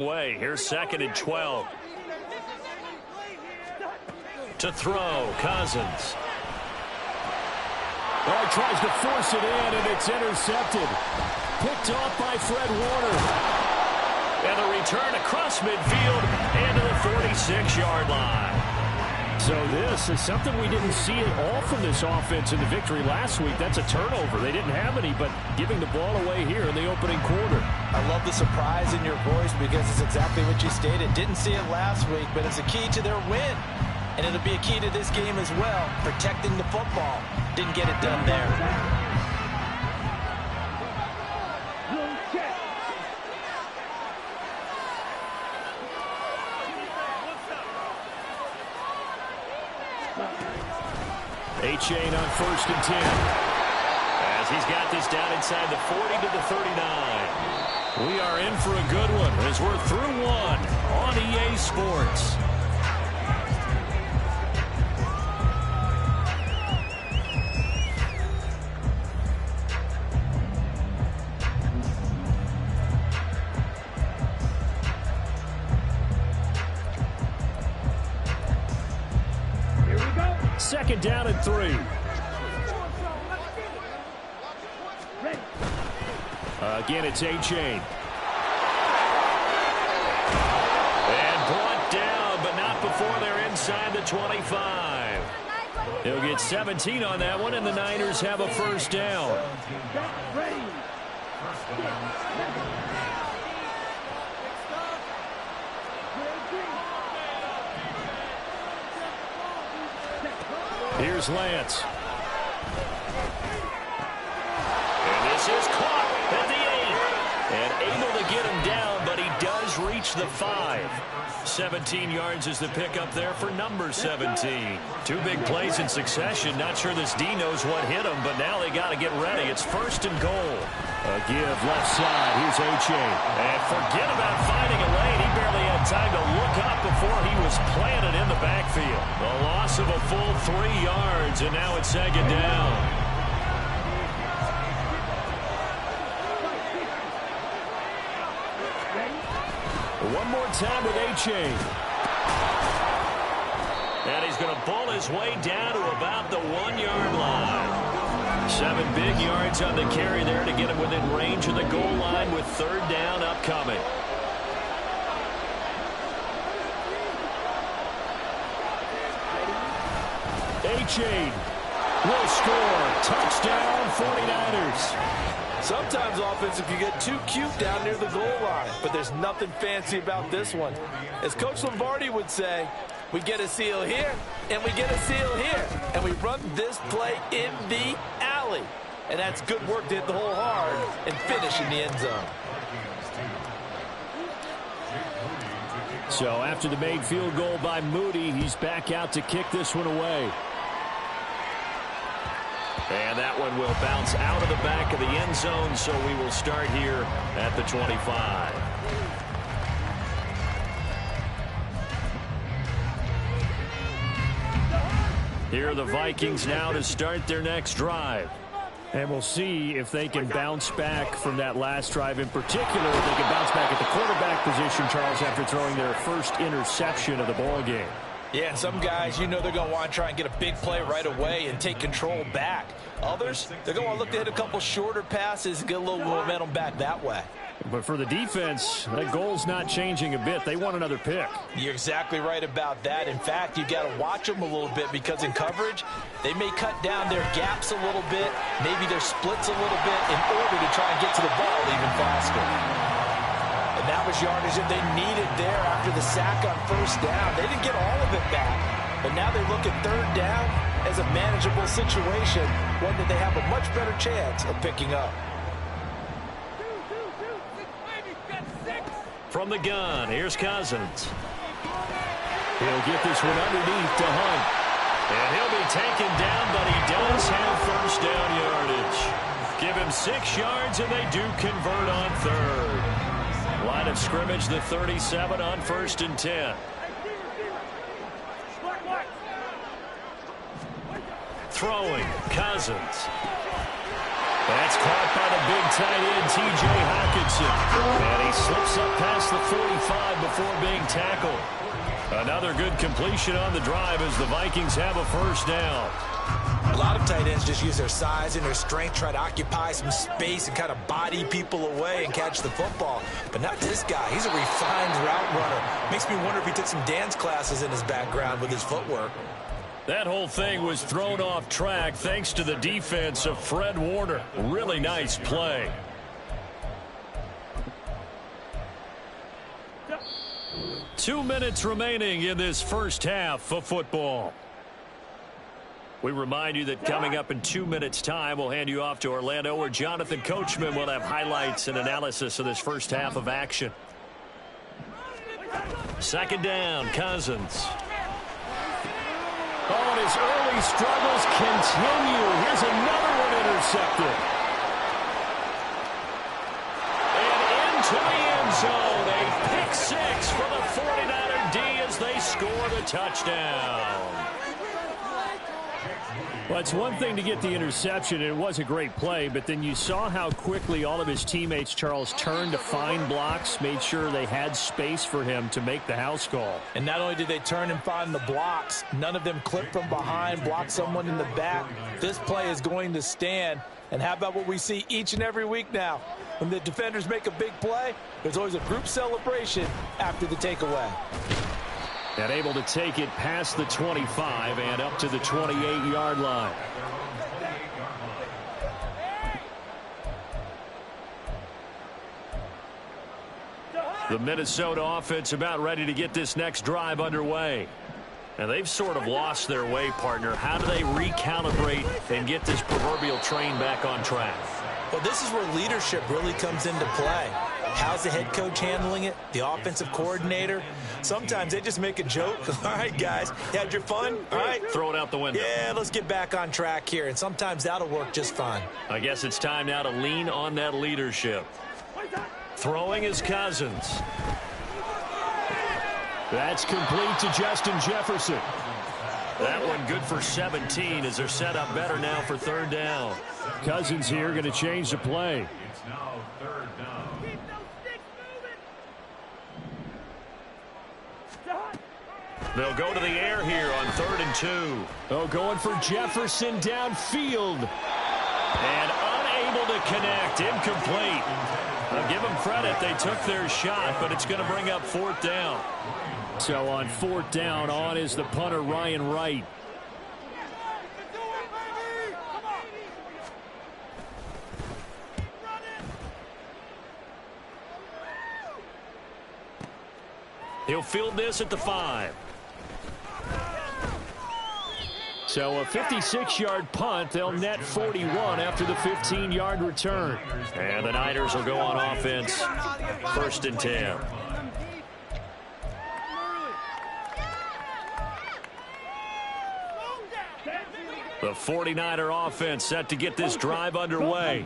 Way. Here's 2nd and 12. To throw, Cousins. Oh, he tries to force it in, and it's intercepted. Picked off by Fred Warner. And the return across midfield and to the 46-yard line. So this is something we didn't see at all from this offense in the victory last week. That's a turnover. They didn't have any, but giving the ball away here in the opening quarter. I love the surprise in your voice because it's exactly what you stated. Didn't see it last week, but it's a key to their win. And it'll be a key to this game as well, protecting the football. Didn't get it done there. A-Chain on 1st and 10. As he's got this down inside the 40 to the 39. We are in for a good one as we're through one on EA Sports. Second down and 3. Again, it's A-Chain. And brought down, but not before they're inside the 25. He'll get 17 on that one, and the Niners have a first down. Here's Lance. And this is caught at the 8. And able to get him down, but he does reach the 5. 17 yards is the pickup there for number 17. 2 big plays in succession. Not sure this D knows what hit him, but now they got to get ready. It's 1st and goal. A give left side. Here's A-Chain. And forget about finding a lane. He barely had time to look up before he was planted in the backfield. A loss of a full 3 yards, and now it's 2nd down. One more time with A-Chain. And he's going to bull his way down to about the 1-yard line. 7 big yards on the carry there to get him within range of the goal line with 3rd down upcoming. A-Chain will score. Touchdown, 49ers. Sometimes offensive can get too cute down near the goal line, but there's nothing fancy about this one. As Coach Lombardi would say, we get a seal here, and we get a seal here, and we run this play in the alley. And that's good work to hit the hole hard and finish in the end zone. So after the made field goal by Moody, he's back out to kick this one away. And that one will bounce out of the back of the end zone, so we will start here at the 25. Here are the Vikings now to start their next drive. And we'll see if they can bounce back from that last drive in particular. If they can bounce back at the quarterback position, Charles, after throwing their first interception of the ball game. Yeah, some guys, you know they're going to want to try and get a big play right away and take control back. Others, they're going to look to hit a couple shorter passes and get a little momentum back that way. But for the defense, that goal's not changing a bit. They want another pick. You're exactly right about that. In fact, you've got to watch them a little bit because in coverage, they may cut down their gaps a little bit, maybe their splits a little bit in order to try and get to the ball even faster. And that was yardage that they needed there after the sack on 1st down. They didn't get all of it back, but now they look at 3rd down as a manageable situation, one that they have a much better chance of picking up. From the gun, here's Cousins. He'll get this one underneath to Hunt. And he'll be taken down, but he does have 1st down yardage. Give him 6 yards, and they do convert on 3rd. Line of scrimmage, the 37 on 1st and 10. Throwing, Cousins. That's caught by the big tight end, T.J. Hockenson. And he slips up past the 45 before being tackled. Another good completion on the drive as the Vikings have a first down. A lot of tight ends just use their size and their strength, try to occupy some space and kind of body people away and catch the football. But not this guy. He's a refined route runner. Makes me wonder if he took some dance classes in his background with his footwork. That whole thing was thrown off track thanks to the defense of Fred Warner. Really nice play. Two minutes remaining in this first half of football. We remind you that coming up in 2 minutes' time, we'll hand you off to Orlando, where Jonathan Coachman will have highlights and analysis of this first half of action. Second down, Cousins. Oh, and his early struggles continue. Here's another one intercepted. And into the end zone, a pick six for the 49er D as they score the touchdown. Well, it's one thing to get the interception, and it was a great play, but then you saw how quickly all of his teammates, Charles, turned to find blocks, made sure they had space for him to make the house call. And not only did they turn and find the blocks, none of them clipped from behind, blocked someone in the back. This play is going to stand. And how about what we see each and every week now? When the defenders make a big play, there's always a group celebration after the takeaway. And able to take it past the 25 and up to the 28-yard line. The Minnesota offense about ready to get this next drive underway. And they've sort of lost their way, partner. How do they recalibrate and get this proverbial train back on track? Well, this is where leadership really comes into play. How's the head coach handling it? The offensive coordinator? Sometimes they just make a joke. All right, guys, you had your fun? All right. Throw it out the window. Yeah, let's get back on track here. And sometimes that'll work just fine. I guess it's time now to lean on that leadership. Throwing is Cousins. That's complete to Justin Jefferson. That one good for 17 as they're set up better now for third down. Cousins here going to change the play. It's now third down. They'll go to the air here on 3rd and 2. Oh, going for Jefferson downfield. And unable to connect. Incomplete. I'll give them credit. They took their shot, but it's going to bring up 4th down. So on 4th down, on is the punter, Ryan Wright. He'll field this at the 5. So a 56-yard punt. They'll net 41 after the 15-yard return. And the Niners will go on offense. 1st and 10. The 49er offense set to get this drive underway.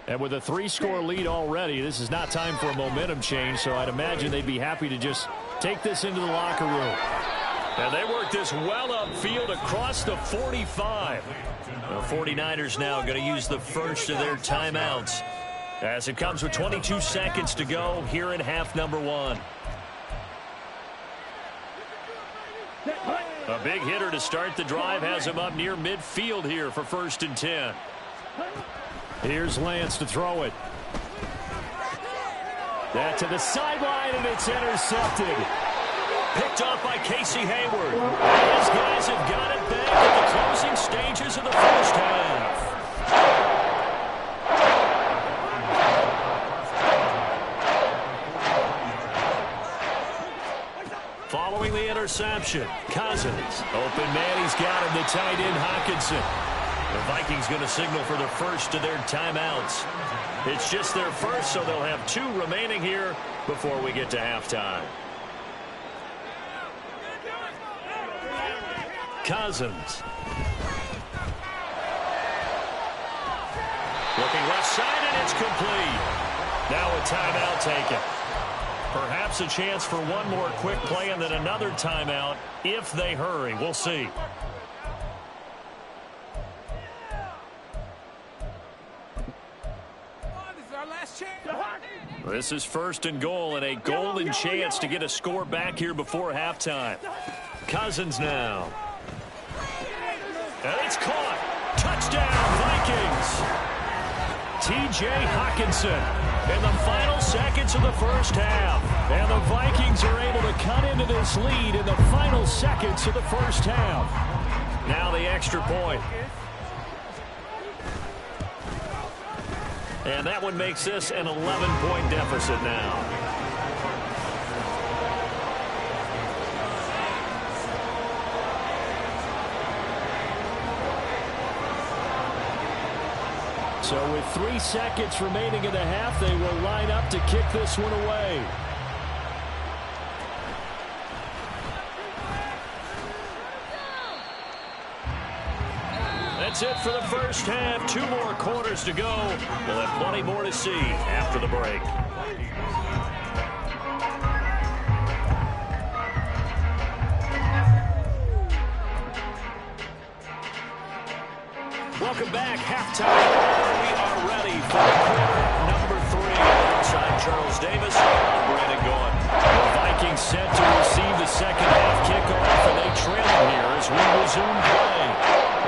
And with a 3-score lead already, this is not time for a momentum change, so I'd imagine they'd be happy to just take this into the locker room. And they work this well upfield across the 45. The 49ers now going to use the first of their timeouts as it comes with 22 seconds to go here in half number 1. A big hitter to start the drive has him up near midfield here for 1st and 10. Here's Lance to throw it. That to the sideline, and it's intercepted. Picked off by Casey Hayward. His guys have got it back at the closing stages of the first half. Following the interception, Cousins. Open man, he's got him, the tight end Hockenson. The Vikings going to signal for the first of their timeouts. It's just their first, so they'll have 2 remaining here before we get to halftime. Cousins. Looking left side, and it's complete. Now a timeout taken. Perhaps a chance for one more quick play and then another timeout if they hurry. We'll see. This is first and goal and a golden chance to get a score back here before halftime. Cousins now. And it's caught. Touchdown, Vikings. T.J. Hawkinson in the final seconds of the first half. And the Vikings are able to cut into this lead in the final seconds of the first half. Now the extra point. And that one makes this an 11-point deficit now. So with 3 seconds remaining in the half, they will line up to kick this one away. That's it for the first half. 2 more quarters to go. We'll have plenty more to see after the break. Welcome back. Halftime. We are ready for quarter number 3. Alongside Charles Davis, I'm Brandon Gaughan. The Vikings set to receive the second half kickoff, and they trail here as we resume play.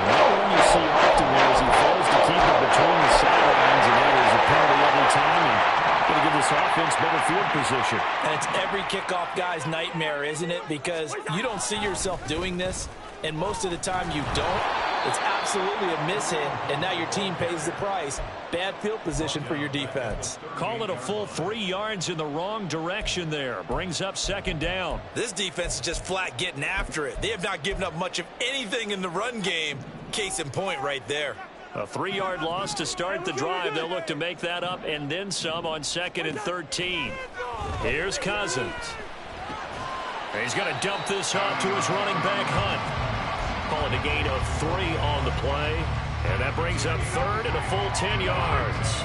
And that one you see often there as he fails to keep it between the sidelines, and that is a penalty every time. And going to give this offense better field position. And it's every kickoff guy's nightmare, isn't it? Because you don't see yourself doing this, and most of the time you don't. It's absolutely a mishit, and now your team pays the price. Bad field position for your defense. Call it a full 3 yards in the wrong direction there. Brings up second down. This defense is just flat getting after it. They have not given up much of anything in the run game. Case in point right there. A 3-yard loss to start the drive. They'll look to make that up and then some on 2nd and 13. Here's Cousins. He's going to dump this off to his running back, Hunt. Calling a gain of 3 on the play. And that brings up 3rd and a full 10 yards.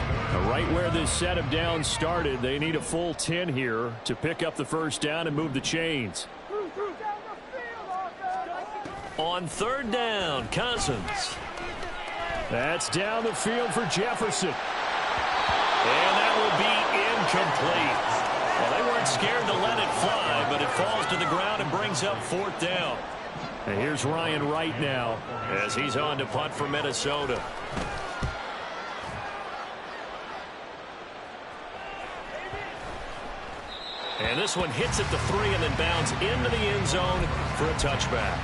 Right where this set of downs started, they need a full 10 here to pick up the first down and move the chains. On 3rd down, Cousins. That's down the field for Jefferson. And that will be incomplete. Well, they weren't scared to let it fly, but it falls to the ground and brings up 4th down. And here's Ryan Wright now as he's on to punt for Minnesota. And this one hits at the 3 and then bounds into the end zone for a touchback.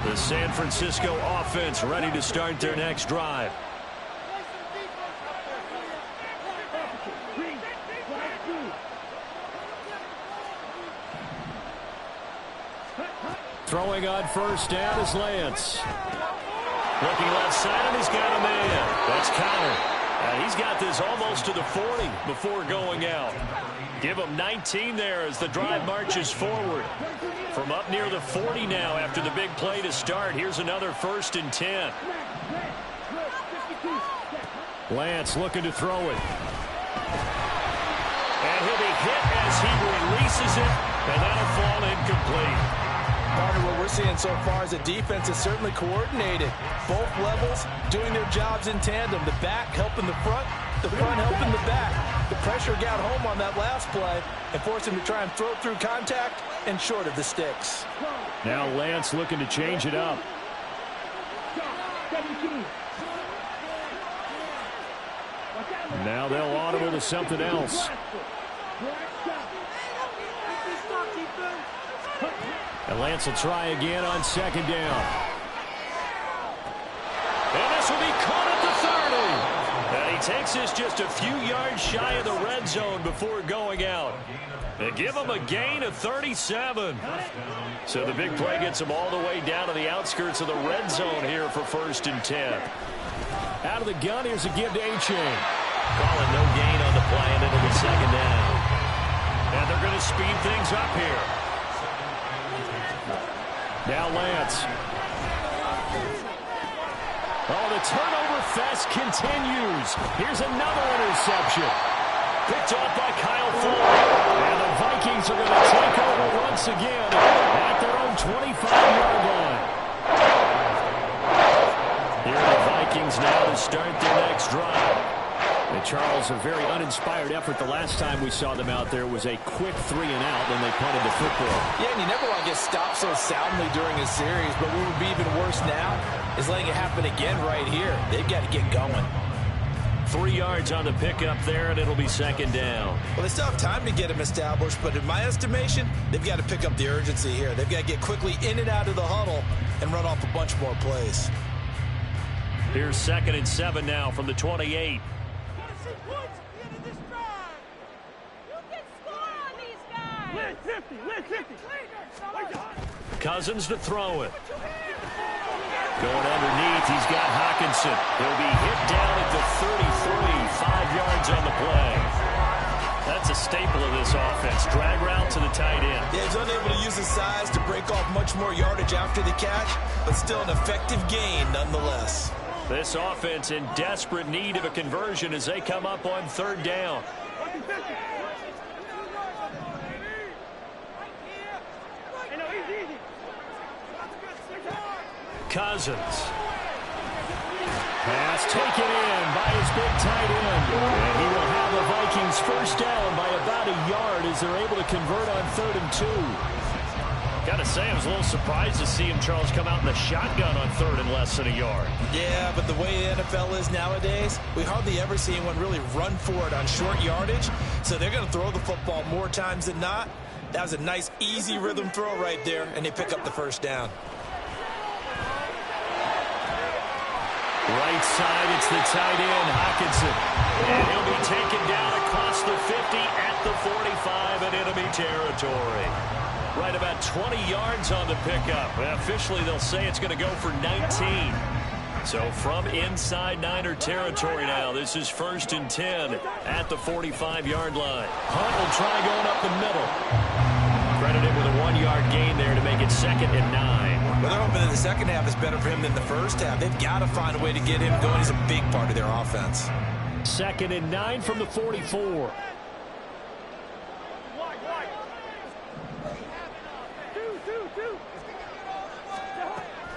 The San Francisco offense ready to start their next drive. Throwing on first down is Lance. Looking left side, and he's got a man. That's Connor. He's got this almost to the 40 before going out. Give him 19 there as the drive marches forward. From up near the 40 now after the big play to start. Here's another 1st and 10. Lance looking to throw it. And he'll be hit as he releases it, and that'll fall incomplete. Partner, what we're seeing so far is the defense is certainly coordinated. Both levels doing their jobs in tandem. The back helping the front helping the back. The pressure got home on that last play and forced him to try and throw through contact and short of the sticks. Now Lance looking to change it up. Now they'll audible to something else. And Lance will try again on 2nd down. And this will be caught at the 30. And he takes this just a few yards shy of the red zone before going out. And give him a gain of 37. So the big play gets him all the way down to the outskirts of the red zone here for 1st and 10. Out of the gun, here's a give to A-Chain. Calling no gain on the play, and it'll be 2nd down. And they're going to speed things up here. Now Lance. Oh, the turnover fest continues. Here's another interception. Picked off by Kyle Fuller. And the Vikings are going to take over once again at their own 25-yard line. Here are the Vikings now to start their next drive. And Charles, a very uninspired effort. The last time we saw them out there was a quick 3-and-out when they punted the football. Yeah, and you never want to get stopped so soundly during a series, but what would be even worse now is letting it happen again right here. They've got to get going. 3 yards on the pickup there, and it'll be second down. Well, they still have time to get him established, but in my estimation, they've got to pick up the urgency here. They've got to get quickly in and out of the huddle and run off a bunch more plays. Here's 2nd and 7 now from the 28. Cousins to throw it. Going underneath, he's got Hockenson. He'll be hit down at the 33, 5 yards on the play. That's a staple of this offense. Drag route to the tight end. Yeah, he's unable to use his size to break off much more yardage after the catch, but still an effective gain nonetheless. This offense in desperate need of a conversion as they come up on 3rd down. Cousins. Pass taken in by his big tight end. And he will have the Vikings first down by about a yard as they're able to convert on 3rd and 2. Got to say, I was a little surprised to see him, Charles, come out in the shotgun on 3rd and less than a yard. Yeah, but the way the NFL is nowadays, we hardly ever see anyone really run for it on short yardage. So they're going to throw the football more times than not. That was a nice, easy rhythm throw right there, and they pick up the first down. Right side, it's the tight end, Hockenson. And he'll be taken down across the 50 at the 45 in enemy territory. Right about 20 yards on the pickup. Officially, they'll say it's going to go for 19. So from inside Niner territory now, this is 1st and 10 at the 45-yard line. Hunt will try going up the middle. Credited with a 1-yard gain there to make it 2nd and 9. Well, they're hoping that the second half is better for him than the first half. They've got to find a way to get him going. He's a big part of their offense. 2nd and 9 from the 44.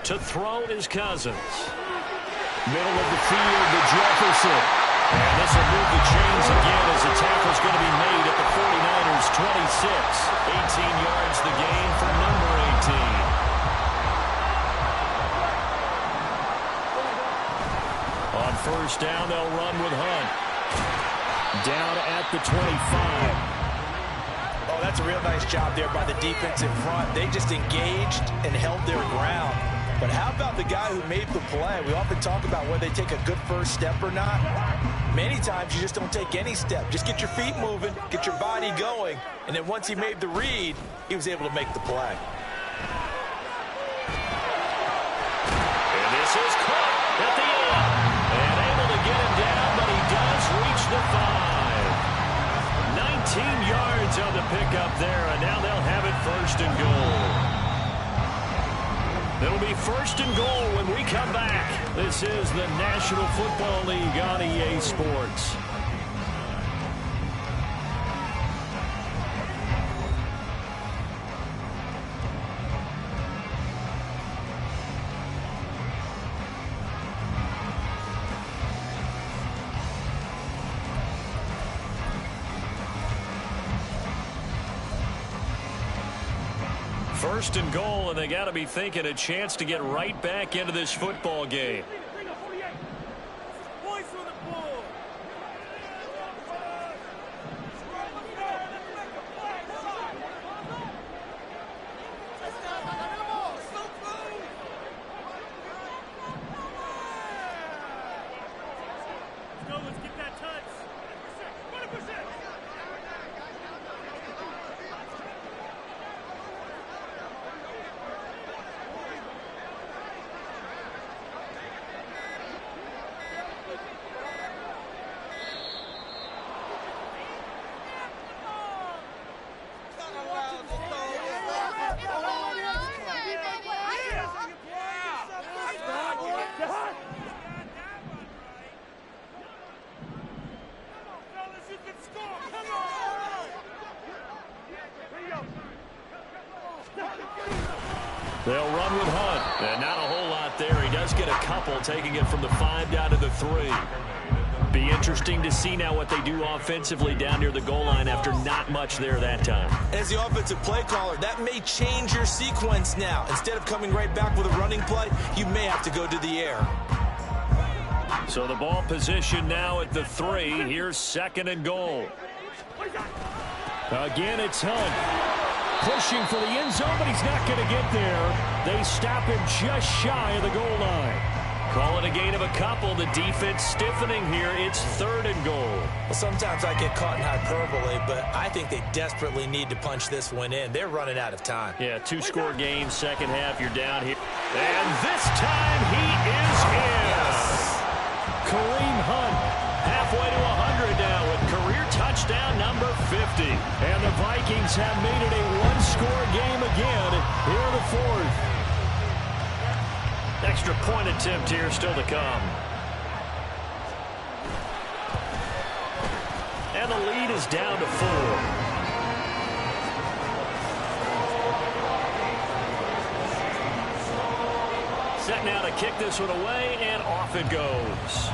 To throw is Cousins. Middle of the field to Jefferson. And this will move the chains again as the tackle's going to be made at the 49ers 26. 18 yards the gain for number 18. On 1st down, they'll run with Hunt. Down at the 25. Oh, that's a real nice job there by the defense in front. They just engaged and held their ground. But how about the guy who made the play? We often talk about whether they take a good first step or not. Many times you just don't take any step. Just get your feet moving, get your body going, and then once he made the read, he was able to make the play. And this is caught at the end. And able to get him down, but he does reach the 5. 19 yards on the pickup there, and now they'll have it 1st and goal. It'll be 1st and goal when we come back. This is the National Football League on EA Sports. First and goal, and they got to be thinking a chance to get right back into this football game. They'll run with Hunt. And not a whole lot there. He does get a couple, taking it from the 5 down to the 3. Be interesting to see now what they do offensively down near the goal line after not much there that time. As the offensive play caller, that may change your sequence now. Instead of coming right back with a running play, you may have to go to the air. So the ball position now at the 3. Here's 2nd and goal. Again, it's Hunt. Pushing for the end zone, but he's not going to get there. They stop him just shy of the goal line. Call it a gain of a couple. The defense stiffening here. It's 3rd and goal. Well, sometimes I get caught in hyperbole, but I think they desperately need to punch this one in. They're running out of time. Yeah, 2-score game, second half, you're down here. And this time he is in. Kareem Hunt, halfway to 100 now with career touchdown number 50. And the Vikings have made it a one-score game again here in the 4th. Extra point attempt here still to come. And the lead is down to 4. Set now to kick this one away, and off it goes.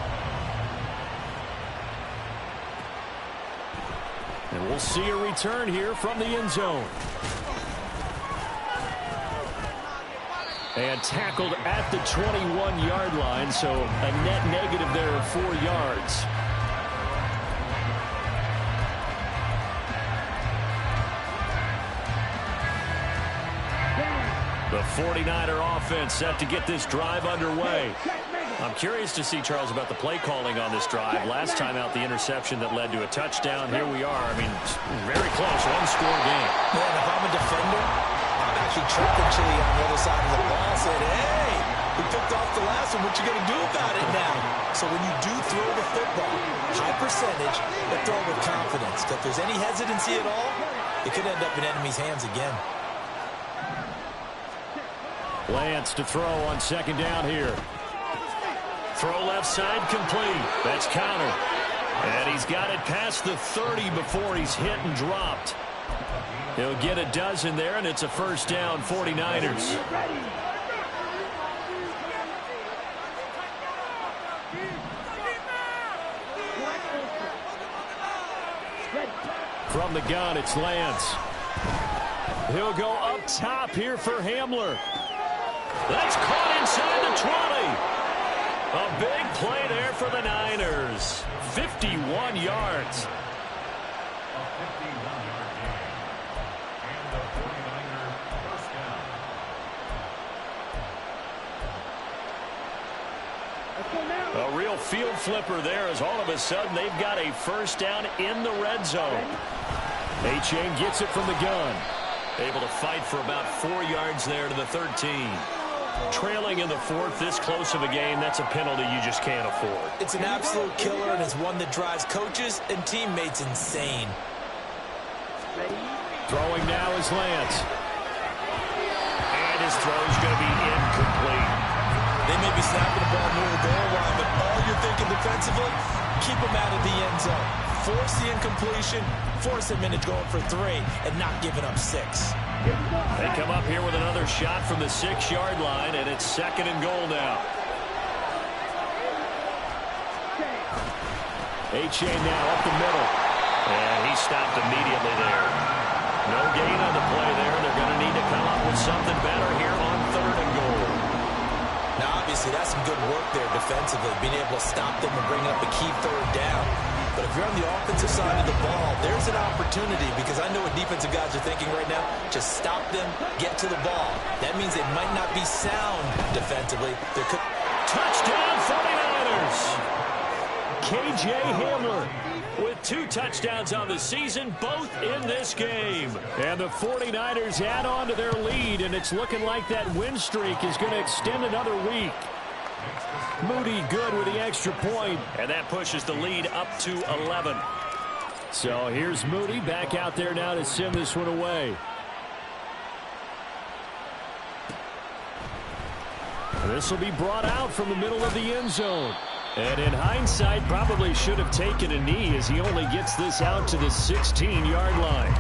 And we'll see a return here from the end zone. And tackled at the 21-yard line, so a net negative there of 4 yards. The 49er offense set to get this drive underway. I'm curious to see, Charles, about the play calling on this drive. Last time out, the interception that led to a touchdown. Here we are. I mean, very close, one-score game. Man, if I'm a defender, I'm actually trapping Chili on the other side of the ball, saying, hey, we picked off the last one. What you going to do about it now? So when you do throw the football, high percentage, but throw with confidence. If there's any hesitancy at all, it could end up in enemy's hands again. Lance to throw on 2nd down here. Throw left side complete. That's countered. And he's got it past the 30 before he's hit and dropped. He'll get a dozen there, and it's a 1st down, 49ers. From the gun, it's Lance. He'll go up top here for Hamler. That's caught inside the 20. A big play there for the Niners. 51 yards. A real field flipper there as all of a sudden they've got a 1st down in the red zone. A-Chain gets it from the gun. Able to fight for about 4 yards there to the 13. Trailing in the 4th, this close of a game, that's a penalty you just can't afford. It's an absolute killer, and it's one that drives coaches and teammates insane. Throwing now is Lance. And his throw's going to be incomplete. They may be snapping the ball near the goal line, but all you're thinking defensively, keep them out of the end zone. Force the incompletion, force them into going for 3, and not giving up 6. They come up here with another shot from the 6-yard line, and it's 2nd and goal now. A-Chain now up the middle. And he stopped immediately there. No gain on the play there. They're going to need to come up with something better here on 3rd and goal. Now, obviously, that's some good work there defensively, being able to stop them and bring up a key 3rd down. But if you're on the offensive side of the ball, there's an opportunity, because I know what defensive guys are thinking right now. Just stop them, get to the ball. That means they might not be sound defensively. There could... Touchdown 49ers! KJ Hamler with 2 touchdowns on the season, both in this game. And the 49ers add on to their lead, and it's looking like that win streak is going to extend another week. Moody good with the extra point. And that pushes the lead up to 11. So here's Moody back out there now to send this one away. This will be brought out from the middle of the end zone. And in hindsight, probably should have taken a knee as he only gets this out to the 16-yard line.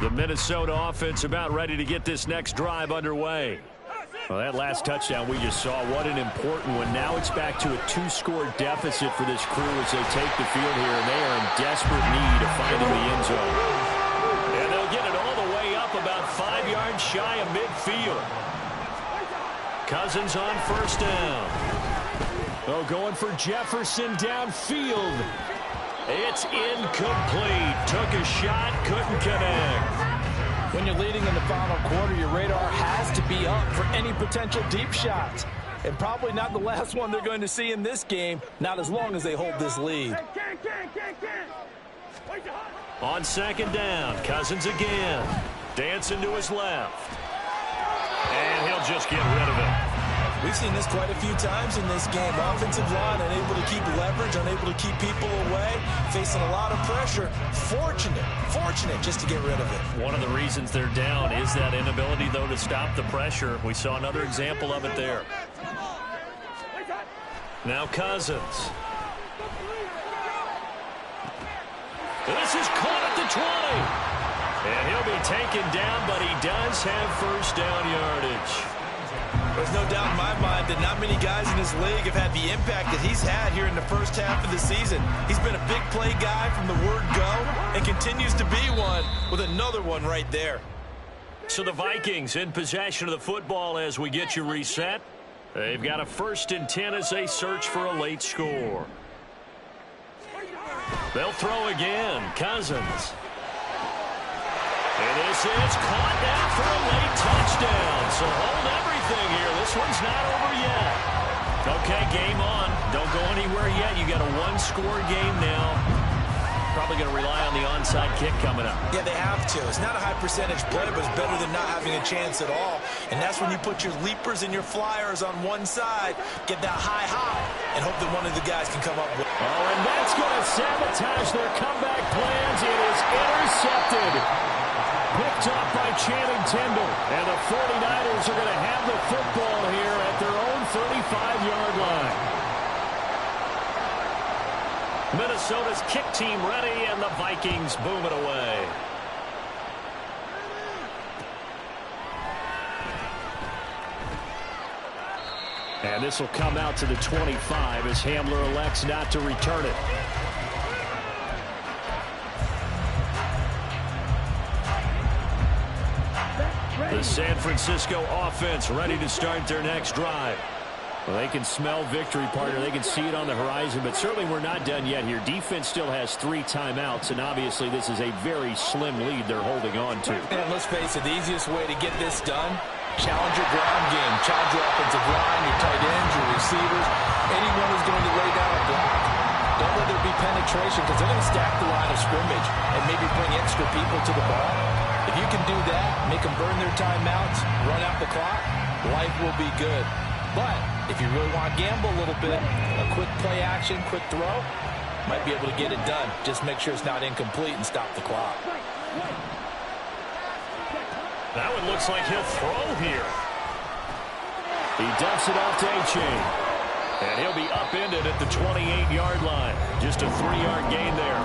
The Minnesota offense about ready to get this next drive underway. Well, that last touchdown we just saw, what an important one. Now it's back to a 2-score deficit for this crew as they take the field here, and they are in desperate need of finding the end zone. And they'll get it all the way up about 5 yards shy of midfield. Cousins on first down. Oh, going for Jefferson downfield. It's incomplete. Took a shot, couldn't connect. When you're leading in the final quarter, your radar has to be up for any potential deep shots. And probably not the last one they're going to see in this game, not as long as they hold this lead. On second down, Cousins again. Dancing to his left. And he'll just get rid of it. We've seen this quite a few times in this game. Offensive line unable to keep leverage, unable to keep people away, facing a lot of pressure. Fortunate just to get rid of it. One of the reasons they're down is that inability, though, to stop the pressure. We saw another example of it there. Now Cousins. This is caught at the 20. And he'll be taken down, but he does have first down yardage. There's no doubt in my mind that not many guys in this league have had the impact that he's had here in the first half of the season. He's been a big play guy from the word go and continues to be one with another one right there. So the Vikings in possession of the football as we get you reset. They've got a 1st and 10 as they search for a late score. They'll throw again. Cousins. And this is caught down for a late touchdown. So hold everything here. This one's not over yet. Okay, game on. Don't go anywhere yet. You got a 1-score game now. Probably going to rely on the onside kick coming up. Yeah, they have to. It's not a high percentage play, but it's better than not having a chance at all. And that's when you put your leapers and your flyers on one side, get that high hop, and hope that one of the guys can come up with. Oh, and that's going to sabotage their comeback plans. It is intercepted. Picked up by Channing Tindall. And the 49ers are going to have the football here at their own 35-yard line. Minnesota's kick team ready, and the Vikings boom it away. And this will come out to the 25 as Hamler elects not to return it. The San Francisco offense ready to start their next drive. Well, they can smell victory, partner. They can see it on the horizon, but certainly we're not done yet here. Defense still has 3 timeouts, and obviously this is a very slim lead they're holding on to. And let's face it, the easiest way to get this done, challenge your ground game, challenge your offensive line, your tight ends, your receivers, anyone who's going to lay down a block. Don't let there be penetration because they're going to stack the line of scrimmage and maybe bring extra people to the ball. If you can do that, make them burn their timeouts, run out the clock, life will be good. But if you really want to gamble a little bit, a quick play action, quick throw, might be able to get it done. Just make sure it's not incomplete and stop the clock. That one looks like he'll throw here. He dumps it off to A-Chain. And he'll be upended at the 28-yard line. Just a 3-yard gain there.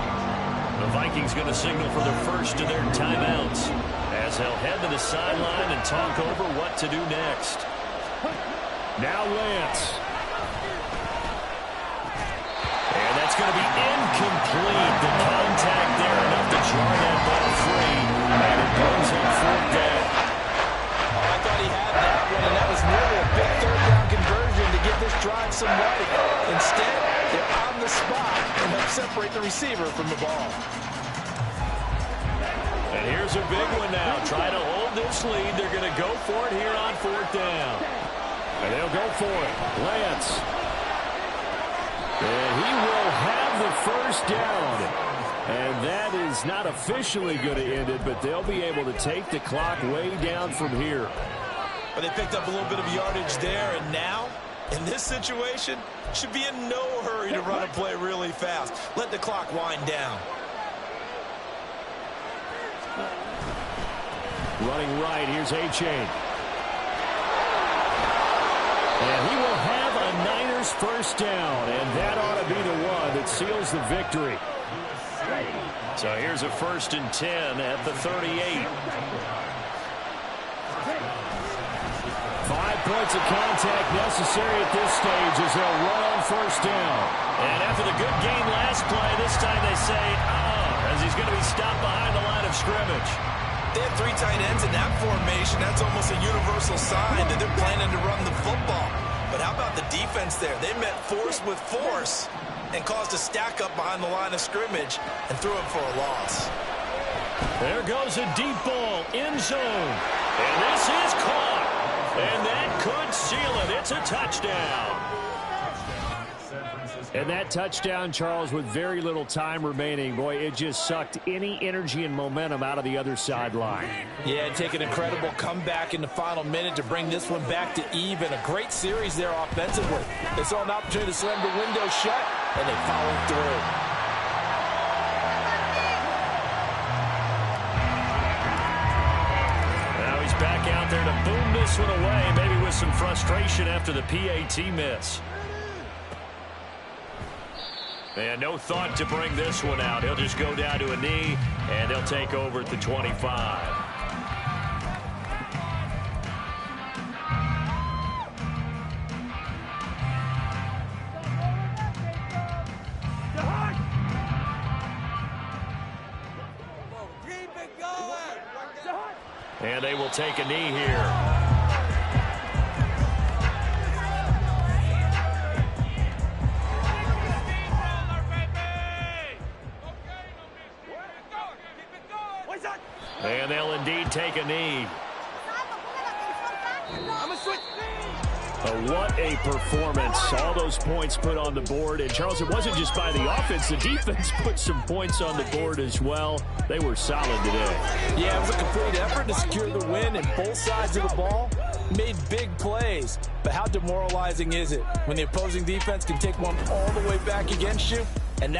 The Vikings going to signal for their first of their timeouts as they'll head to the sideline and talk over what to do next. Now Lance. And that's going to be incomplete. The contact there enough to jar that ball free. And it brings him 4th down. Oh, I thought he had that one, and that was nearly a big 3rd down conversion to give this drive some life. Instead, they're on the spot and help separate the receiver from the ball. And here's a big one now. Trying to hold this lead. They're going to go for it here on 4th down. And they'll go for it. Lance. And he will have the first down. And that is not officially going to end it, but they'll be able to take the clock way down from here. But they picked up a little bit of yardage there, and now, in this situation, should be in no hurry to run a play really fast. Let the clock wind down. Running right, here's A-Chain. And he will have a Niners first down, and that ought to be the one that seals the victory. So here's a 1st and 10 at the 38. 5 points of contact necessary at this stage as they'll run on 1st down. And after the good game last play, this time they say, as he's going to be stopped behind the line of scrimmage. They have 3 tight ends in that formation. That's almost a universal sign that they're planning to run the football. But how about the defense there? They met force with force and caused a stack up behind the line of scrimmage and threw it for a loss. There goes a deep ball, end zone. And this is caught. And that could seal it. It's a touchdown. And that touchdown, Charles, with very little time remaining, boy, it just sucked any energy and momentum out of the other sideline. Yeah, and take an incredible comeback in the final minute to bring this one back to even. A great series there offensively. They saw an opportunity to slam the window shut, and they followed through. Now he's back out there to boom this one away, maybe with some frustration after the PAT miss. And no thought to bring this one out. He'll just go down to a knee, and they'll take over at the 25. And they will take a knee here. And they'll indeed take a knee. What a performance. All those points put on the board. And, Charles, it wasn't just by the offense. The defense put some points on the board as well. They were solid today. Yeah, it was a complete effort to secure the win, and both sides of the ball made big plays. But how demoralizing is it when the opposing defense can take one all the way back against you? And now